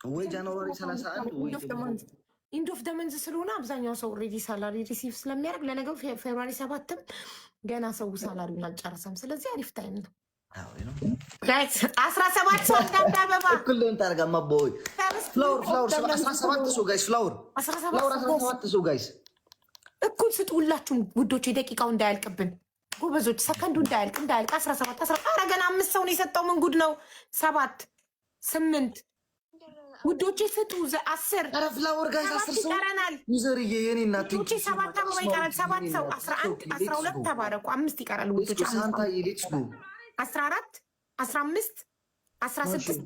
ወይ ጃንዋሪ 31 ወይ ኢንድ ኦፍ ደመንዝ ስለሆነ አብዛኛው ሰው ኦልሬዲ ሳላሪ ሪሲቭ ስለሚያደርግ ለነገሩ ፌብሩዋሪ 7ም ገና ሰው ሳላሪውን አልጨረሰም። ስለዚህ አሪፍ ታይም ነው። 17 ሰው እንዳንድ አበባ እኩልን ታርጋማ ቦይ ፍላወር 17 ሰው ጋይስ ፍላወር 17 ሰው ጋይስ እኩል ስጡ ሁላችሁም ውዶች፣ የደቂቃው እንዳያልቅብን ጎበዞች፣ ሰከንዱ እንዳያልቅ 17 ኧረ ገና 5 ሰው ነው የሰጠው። ምን ጉድ ነው? 7 8 ውዶቼ ስጡ። 10 ኧረ ፍላወር ጋይስ 10 ሰው ይቀረናል። ዩዘርዬ የኔ እናት ውዶቼ 7 አበባ ይቀራል። 7 ሰው 11 12 ተባረኩ። 5 ይቀራል ውዶቼ። ሳንታ ሌትስ ጎ 14 15 16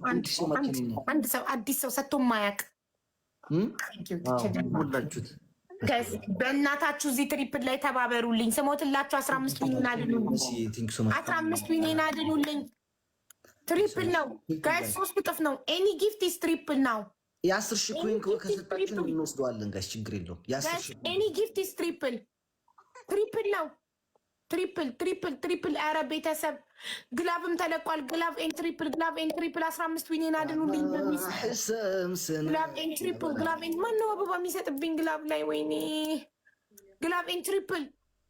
አንድ ሰው አዲስ ሰው ሰጥቶ ማያቅ ሁላችሁት ጋይስ በእናታችሁ እዚህ ትሪፕል ላይ ተባበሩልኝ። ስሞትላችሁ 15 ሚሊዮን አድሉልኝ። 15 ሚሊዮን አድሉልኝ። ትሪፕል ነው ጋይስ፣ 3 እጥፍ ነው። ኤኒ ጊፍት ኢስ ትሪፕል ነው። የ10 ሺህ ኮይን ከሰጣችሁ እንወስደዋለን ጋይስ፣ ችግር የለውም። የ10 ሺህ ኤኒ ጊፍት ኢስ ትሪፕል ነው። ትሪፕል ኧረ ቤተሰብ ግላብም ተለቋል። ግላብ ኤን ትሪፕል 15 ሚሊዮን አድኑልኝ። ግላብ ኤን ትሪፕል ማነው አበባ የሚሰጥብኝ ግላብ ላይ? ወይኔ ግላብ ኤን ትሪፕል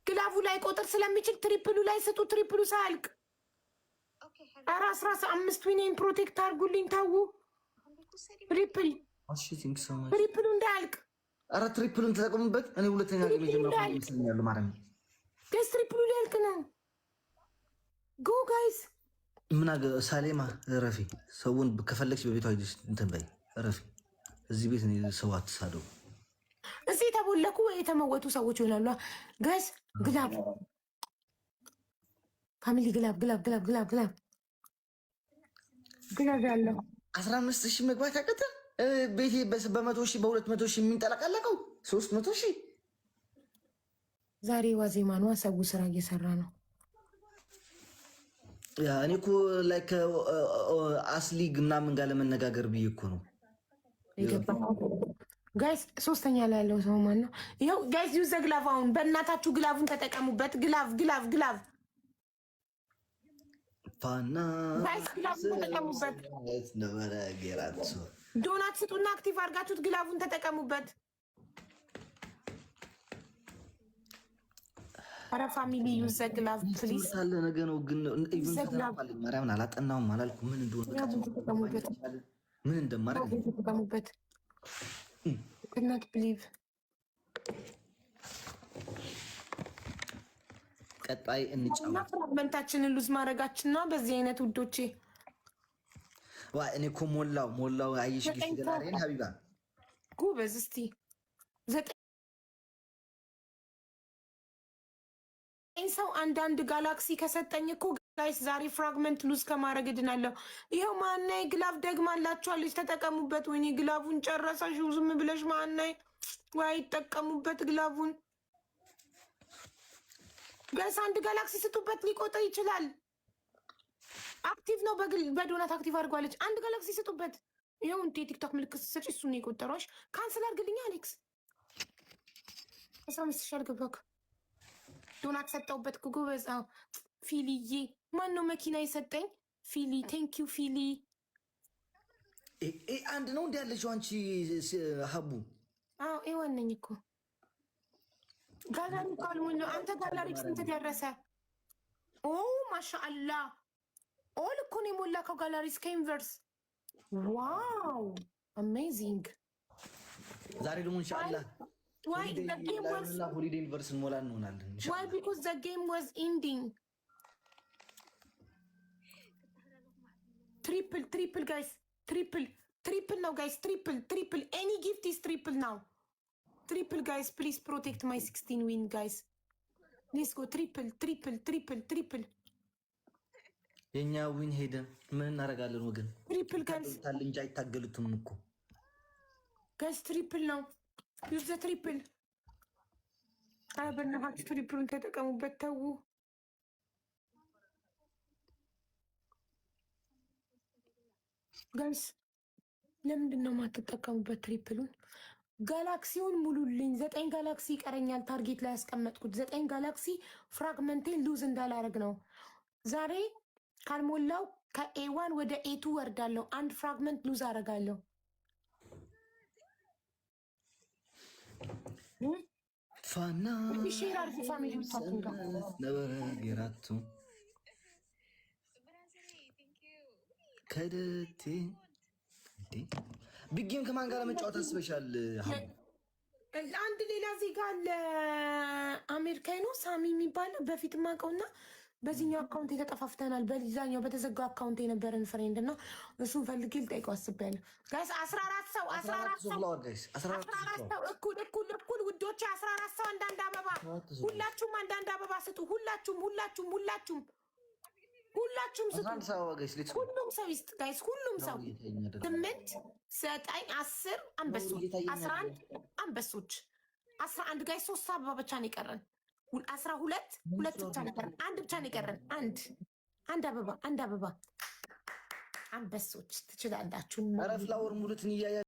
ግላቡ ላይ ቆጥር ስለሚችል ትሪፕሉ ላይ ስጡ። ትሪፕሉ ሳያልቅ ኧረ 15 ሚሊዮን ፕሮቴክት አድርጉልኝ። ታው ትሪፕሉ እንዳያልቅ። ኧረ ትሪፕሉን ተጠቀሙበት። እኔ ሁለተኛ ይመስለኛሉ ማለት ነው። ጋይስ ትሪፕሉ ሊያልቅ ነው። ጎ ጋይስ። ምን ሳሌማ ረፊ ሰውን ከፈለግሽ በቤቷ ሂደሽ እንትን በይ ረፊ። እዚህ ቤት ሰው አትሳደው። እዚህ የተቦለኩ ወይ የተመወቱ ሰዎች ይሆናሉ። ጋይስ ግላብ ፋሚሊ ግላብ ያለው 15 ሺህ መግባት ያቀተ ቤቴ በ100 ሺህ በ200 ሺህ የሚንጠለቀለቀው 300 ሺህ። ዛሬ ዋዜማኗ ሰው ስራ እየሰራ ነው። እኔ እኮ ላይክ አስሊግ ምናምን ጋር ለመነጋገር ብዬ እኮ ነው። ጋይስ 3ኛ ላይ ያለው ሰው ማን ነው? ይኸው ጋይስ ዩዘ ግላቭ። አሁን በእናታችሁ ግላቭን ተጠቀሙበት። ግላቭ ፋና ተጠቀሙበት። ዶናት ስጡና አክቲቭ አድርጋችሁት ግላቡን ተጠቀሙበት። ኧረ ፋሚሊ ዩዘ ግላቭ ፕሊዝ። ሳለ ነገ ነው ግን ማርያምን አላጠናውም አላልኩም። ምን እንደሆነ ምን እንደማደርግ ተጠቀሙበት። እናት ብሊቭ ቀጣይ እንጫወት። ፍራግመንታችንን ሉዝ ማድረጋችን ነው በዚህ አይነት ውዶቼ። እኔ እኮ ሞላው አየሽ ጊዜ ገላሬን ሀቢባ ጉበዝ። እስቲ 9 ሰው አንዳንድ ጋላክሲ ከሰጠኝ እኮ ጋይስ ዛሬ ፍራግመንት ሉዝ ከማድረግ እድናለሁ። ይኸው ማናይ ግላቭ ደግማላችኋለች፣ ተጠቀሙበት። ወይኔ ግላቡን ጨረሰሽው ዝም ብለሽ ማናይ ወይ ይጠቀሙበት ግላቡን። ጋይስ አንድ ጋላክሲ ስጡበት፣ ሊቆጥር ይችላል። አክቲቭ ነው በዶናት አክቲቭ አድርጓለች። አንድ ጋላክሲ ስጡበት። ይኸው እንዴ ቲክቶክ ምልክት ሰጪ እሱን የቆጠረሽ ካንስል አድርግልኛ አሌክስ። 15 ሺህ አልገባክ ዶናት ሰጠውበት። ጎበዝ ፊሊዬ። ማን ነው መኪና የሰጠኝ? ፊሊ ቴንኪዩ ፊሊ። አንድ ነው እንዲ ያለችው አንቺ ሀቡ? ዋነኝ እኮ ጋላሪ ካልሙኝ ነው። አንተ ጋላሪ ስንት ደረሰ? ማሻአላ ኦል እኮ ነው የሞላከው ጋላሪ እስከ ዩኒቨርስ። ዋው አሜዚንግ። ዛሬ ደግሞ ኢንሻአላ Why the game was ሆሊዴይ ዩኒቨርስ ሞላ እንሆናለን። Why? Because the game was ending. Triple guys. Triple now guys. Triple. Any gift is triple now. Triple guys, please protect my 16 win guys. Let's go triple. የኛ ዊን ሄደ ምን እናደርጋለን ወገን? ትሪፕል ጋይስ ታልንጃ አይታገሉትም እኮ ጋይስ። ትሪፕል ነው ዩዝ ዘ ትሪፕል። በእናታችሁ ትሪፕሉን ተጠቀሙበት። ተዉ ጋይስ፣ ለምንድን ነው የማትጠቀሙበት ትሪፕሉን? ጋላክሲውን ሙሉልኝ። 9 ጋላክሲ ይቀረኛል። ታርጌት ላይ ያስቀመጥኩት 9 ጋላክሲ ፍራግመንቴን ሉዝ እንዳላረግ ነው። ዛሬ ካልሞላው ከኤዋን ወደ ኤቱ ወርዳለሁ። አንድ ፍራግመንት ሉዝ አረጋለሁ። ፋና ሼር አድርጉ ፋሚሊ ብታችሁ ጋር ነበረ የራቱ ከደቴ ቢጌም ከማን ጋር ለመጫወት አስበሻል? አንድ ሌላ ዜጋ አለ አሜሪካዊ ነው ሳሚ የሚባል በፊት ማውቀውና በዚህኛው አካውንት የተጠፋፍተናል። በዛኛው በተዘጋው አካውንት የነበረን ፍሬንድ እና እሱን ፈልጌ ልጠይቀው አስቤያለሁ። ጋይስ 14 ሰው 14 ሰው እኩል ውዶች 14 ሰው አንዳንድ አበባ ሁላችሁም አንዳንድ አበባ ስጡ። ሁላችሁም ስጡ። ሁሉም ሰው ይስጥ ጋይስ። ሁሉም ሰው 8 9 10 አንበሶች 11 አንበሶች 11 ጋይስ 3 አበባ ብቻ ነው የቀረን። 12 ሁለት ብቻ ነው የቀረን። አንድ ብቻ ነው የቀረን። አንድ አበባ አንበሶች ትችላላችሁ። ኧረ ፍላወር ሙሉትን እያያ